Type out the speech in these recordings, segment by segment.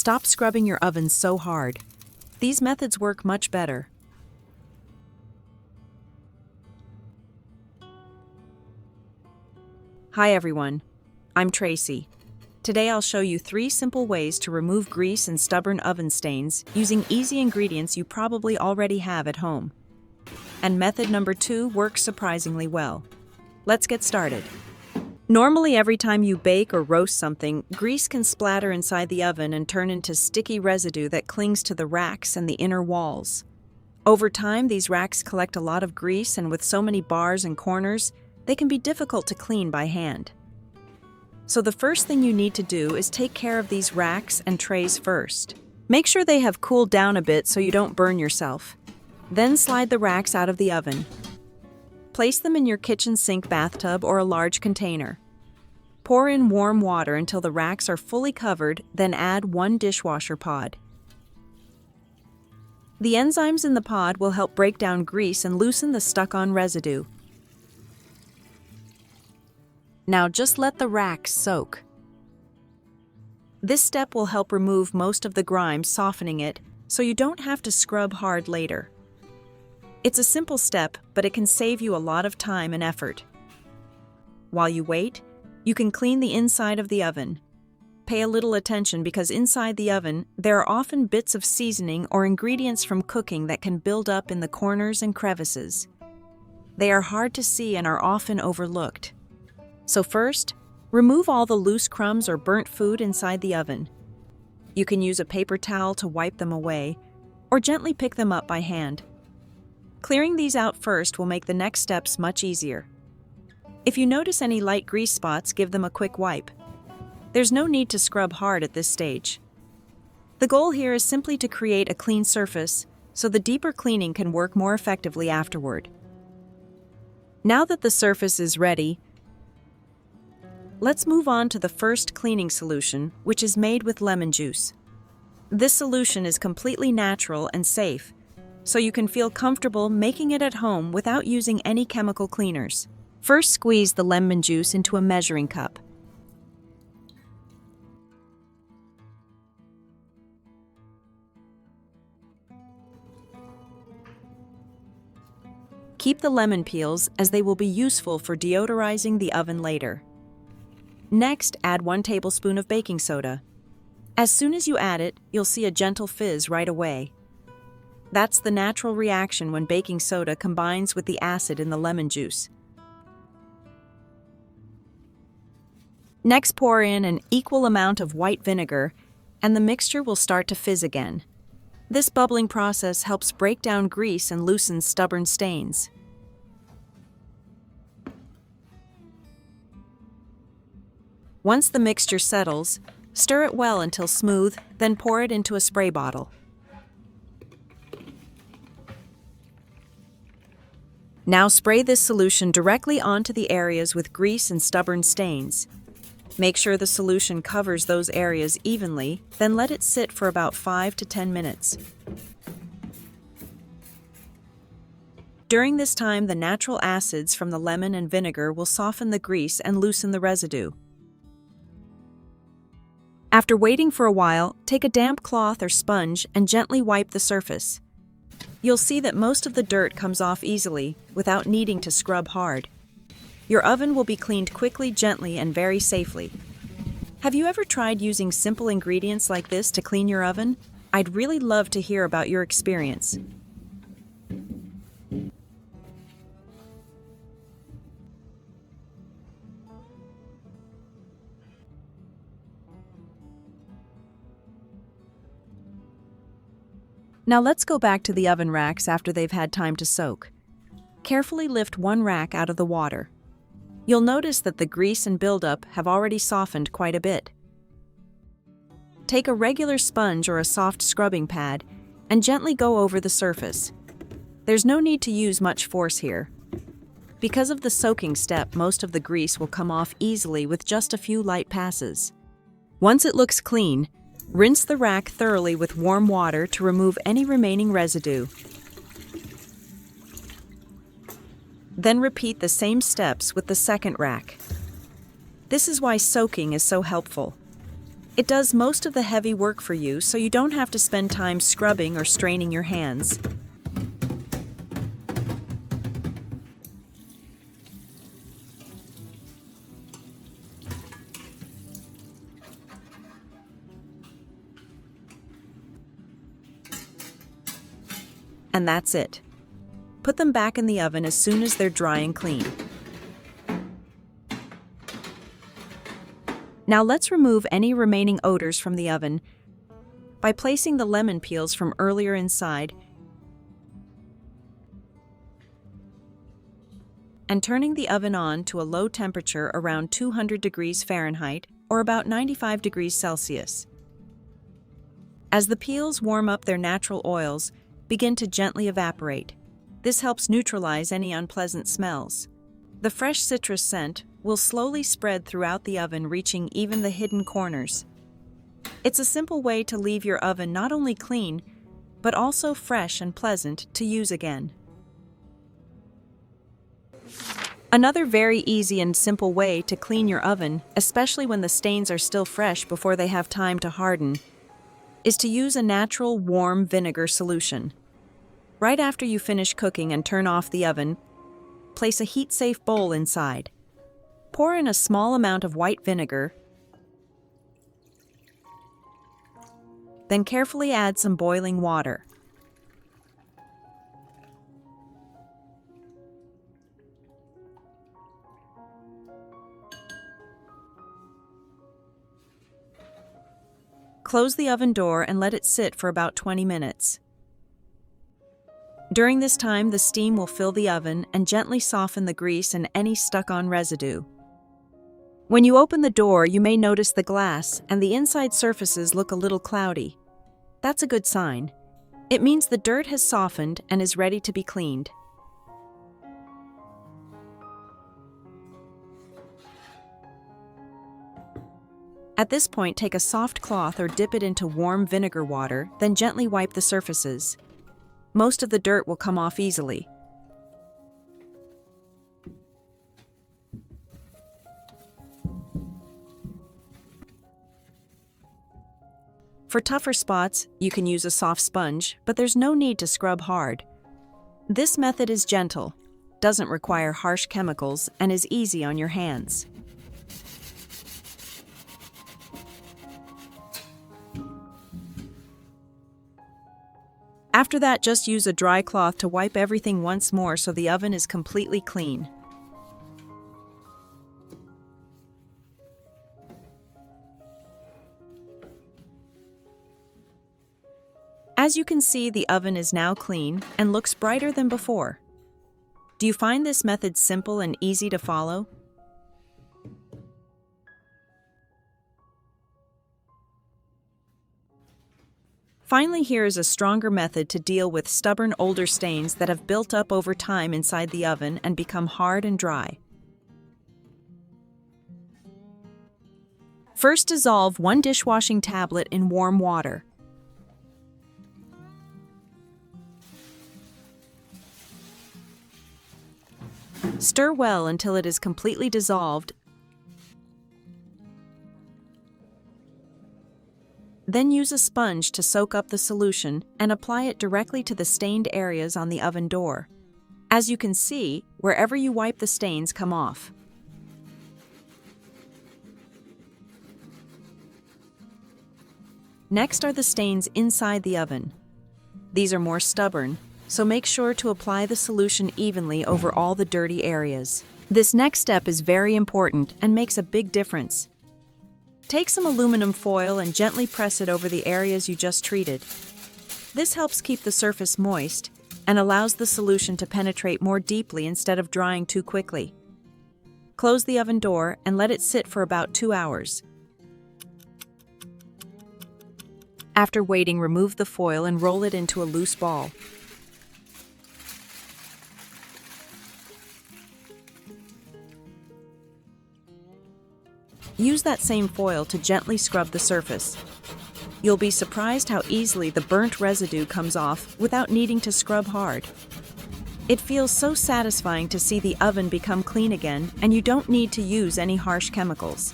Stop scrubbing your oven so hard. These methods work much better. Hi everyone, I'm Tracy. Today I'll show you 3 simple ways to remove grease and stubborn oven stains using easy ingredients you probably already have at home. And method number 2 works surprisingly well. Let's get started. Normally, every time you bake or roast something, grease can splatter inside the oven and turn into sticky residue that clings to the racks and the inner walls. Over time, these racks collect a lot of grease, and with so many bars and corners, they can be difficult to clean by hand. So the first thing you need to do is take care of these racks and trays first. Make sure they have cooled down a bit so you don't burn yourself. Then slide the racks out of the oven. Place them in your kitchen sink bathtub or a large container. Pour in warm water until the racks are fully covered, then add 1 dishwasher pod. The enzymes in the pod will help break down grease and loosen the stuck-on residue. Now just let the racks soak. This step will help remove most of the grime, softening it, so you don't have to scrub hard later. It's a simple step, but it can save you a lot of time and effort. While you wait, you can clean the inside of the oven. Pay a little attention because inside the oven, there are often bits of seasoning or ingredients from cooking that can build up in the corners and crevices. They are hard to see and are often overlooked. So first, remove all the loose crumbs or burnt food inside the oven. You can use a paper towel to wipe them away, or gently pick them up by hand. Clearing these out first will make the next steps much easier. If you notice any light grease spots, give them a quick wipe. There's no need to scrub hard at this stage. The goal here is simply to create a clean surface, so the deeper cleaning can work more effectively afterward. Now that the surface is ready, let's move on to the first cleaning solution, which is made with lemon juice. This solution is completely natural and safe, so you can feel comfortable making it at home without using any chemical cleaners. First, squeeze the lemon juice into a measuring cup. Keep the lemon peels, as they will be useful for deodorizing the oven later. Next, add 1 tablespoon of baking soda. As soon as you add it, you'll see a gentle fizz right away. That's the natural reaction when baking soda combines with the acid in the lemon juice. Next, pour in an equal amount of white vinegar, and the mixture will start to fizz again. This bubbling process helps break down grease and loosen stubborn stains. Once the mixture settles, stir it well until smooth, then pour it into a spray bottle. Now spray this solution directly onto the areas with grease and stubborn stains. Make sure the solution covers those areas evenly, then let it sit for about 5 to 10 minutes. During this time, the natural acids from the lemon and vinegar will soften the grease and loosen the residue. After waiting for a while, take a damp cloth or sponge and gently wipe the surface. You'll see that most of the dirt comes off easily, without needing to scrub hard. Your oven will be cleaned quickly, gently, and very safely. Have you ever tried using simple ingredients like this to clean your oven? I'd really love to hear about your experience. Now let's go back to the oven racks after they've had time to soak. Carefully lift 1 rack out of the water. You'll notice that the grease and buildup have already softened quite a bit. Take a regular sponge or a soft scrubbing pad and gently go over the surface. There's no need to use much force here. Because of the soaking step, most of the grease will come off easily with just a few light passes. Once it looks clean, rinse the rack thoroughly with warm water to remove any remaining residue. Then repeat the same steps with the second rack. This is why soaking is so helpful. It does most of the heavy work for you, so you don't have to spend time scrubbing or straining your hands. And that's it. Put them back in the oven as soon as they're dry and clean. Now let's remove any remaining odors from the oven by placing the lemon peels from earlier inside and turning the oven on to a low temperature around 200 degrees Fahrenheit or about 95 degrees Celsius. As the peels warm up, their natural oils begin to gently evaporate. This helps neutralize any unpleasant smells. The fresh citrus scent will slowly spread throughout the oven, reaching even the hidden corners. It's a simple way to leave your oven not only clean, but also fresh and pleasant to use again. Another very easy and simple way to clean your oven, especially when the stains are still fresh before they have time to harden, is to use a natural warm vinegar solution. Right after you finish cooking and turn off the oven, place a heat-safe bowl inside. Pour in a small amount of white vinegar, then carefully add some boiling water. Close the oven door and let it sit for about 20 minutes. During this time, the steam will fill the oven and gently soften the grease and any stuck-on residue. When you open the door, you may notice the glass and the inside surfaces look a little cloudy. That's a good sign. It means the dirt has softened and is ready to be cleaned. At this point, take a soft cloth or dip it into warm vinegar water, then gently wipe the surfaces. Most of the dirt will come off easily. For tougher spots, you can use a soft sponge, but there's no need to scrub hard. This method is gentle, doesn't require harsh chemicals, and is easy on your hands. After that, just use a dry cloth to wipe everything once more so the oven is completely clean. As you can see, the oven is now clean and looks brighter than before. Do you find this method simple and easy to follow? Finally, here is a stronger method to deal with stubborn older stains that have built up over time inside the oven and become hard and dry. First, dissolve 1 dishwashing tablet in warm water. Stir well until it is completely dissolved. Then use a sponge to soak up the solution and apply it directly to the stained areas on the oven door. As you can see, wherever you wipe, the stains come off. Next are the stains inside the oven. These are more stubborn, so make sure to apply the solution evenly over all the dirty areas. This next step is very important and makes a big difference. Take some aluminum foil and gently press it over the areas you just treated. This helps keep the surface moist and allows the solution to penetrate more deeply instead of drying too quickly. Close the oven door and let it sit for about 2 hours. After waiting, remove the foil and roll it into a loose ball. Use that same foil to gently scrub the surface. You'll be surprised how easily the burnt residue comes off without needing to scrub hard. It feels so satisfying to see the oven become clean again, and you don't need to use any harsh chemicals.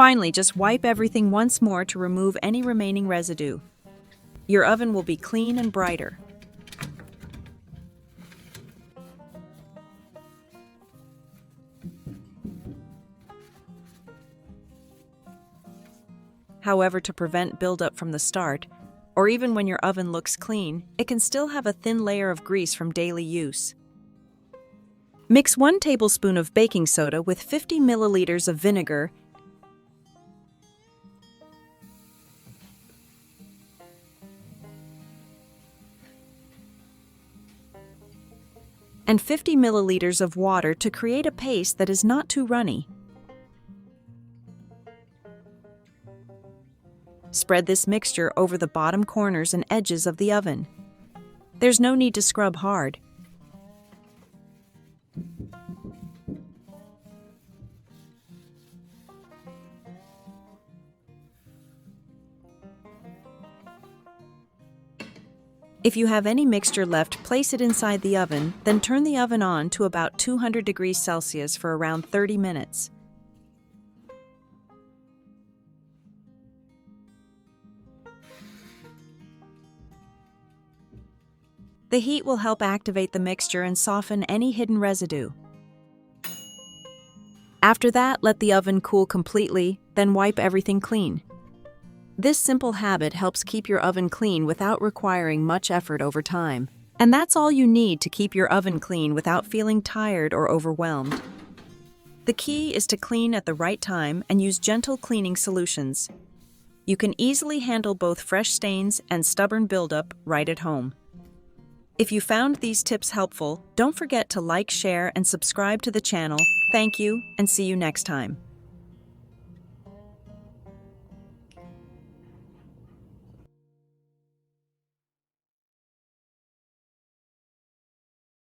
Finally, just wipe everything once more to remove any remaining residue. Your oven will be clean and brighter. However, to prevent buildup from the start, or even when your oven looks clean, it can still have a thin layer of grease from daily use. Mix 1 tablespoon of baking soda with 50 milliliters of vinegar and 50 milliliters of water to create a paste that is not too runny. Spread this mixture over the bottom corners and edges of the oven. There's no need to scrub hard. If you have any mixture left, place it inside the oven, then turn the oven on to about 200 degrees Celsius for around 30 minutes. The heat will help activate the mixture and soften any hidden residue. After that, let the oven cool completely, then wipe everything clean. This simple habit helps keep your oven clean without requiring much effort over time. And that's all you need to keep your oven clean without feeling tired or overwhelmed. The key is to clean at the right time and use gentle cleaning solutions. You can easily handle both fresh stains and stubborn buildup right at home. If you found these tips helpful, don't forget to like, share, and subscribe to the channel. Thank you, and see you next time.